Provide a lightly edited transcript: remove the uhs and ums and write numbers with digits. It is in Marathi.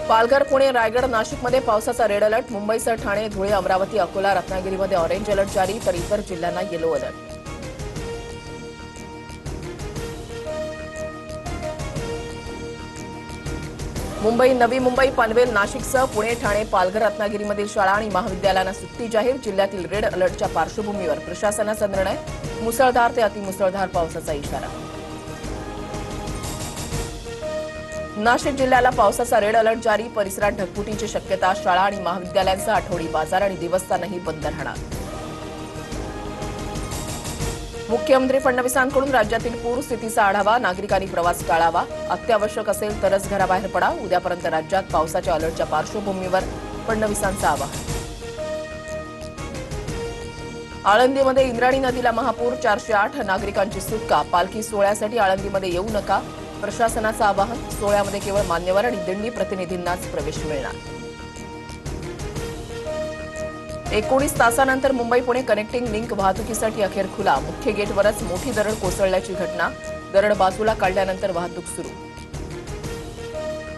पालघर, पुणे, रायगड, नाशिकमध्ये पावसाचा रेड अलर्ट. मुंबईसह ठाणे, धुळे, अमरावती, अकोला, रत्नागिरीमध्ये ऑरेंज अलर्ट जारी, तर इतर जिल्ह्यांना येलो अलर्ट. मुंबई, नवी मुंबई, पनवेल, नाशिकसह पुणे, ठाणे, पालघर, रत्नागिरीमधील शाळा आणि महाविद्यालयांना सुट्टी जाहीर. जिल्ह्यातील रेड अलर्टच्या पार्श्वभूमीवर प्रशासनाचा निर्णय. मुसळधार ते अतिमुसळधार पावसाचा इशारा. नाशिक जिल्ह्याला पावसाचा रेड अलर्ट जारी. परिसरात ढगफुटीची शक्यता. शाळा आणि महाविद्यालयांसह आठवडी बाजार आणि दिवसस्थानही बंद राहणार. मुख्यमंत्री फडणवीसांकडून राज्यातील पूर स्थितीचा आढावा. नागरिकांनी प्रवास टाळावा. अत्यावश्यक असेल तरच घराबाहेर पडा. उद्यापर्यंत राज्यात पावसाच्या अलर्टच्या पार्श्वभूमीवर फडणवीसांचं आवाहन. आळंदीमध्ये इंद्रायणी नदीला महापूर. 408 नागरिकांची सुटका. पालखी सोहळ्यासाठी आळंदीमध्ये येऊ नका. प्रशासनाचं आवाहन. सोहळ्यामध्ये केवळ मान्यवर आणि दिंडी प्रतिनिधींनाच प्रवेश मिळणार. 19 तासानंतर मुंबई पुणे कनेक्टिंग लिंक वाहतुकीसाठी अखेर खुला. मुख्य गेटवरच मोठी दरड कोसळल्याची घटना. दरड बाजूला काढल्यानंतर वाहतूक सुरू.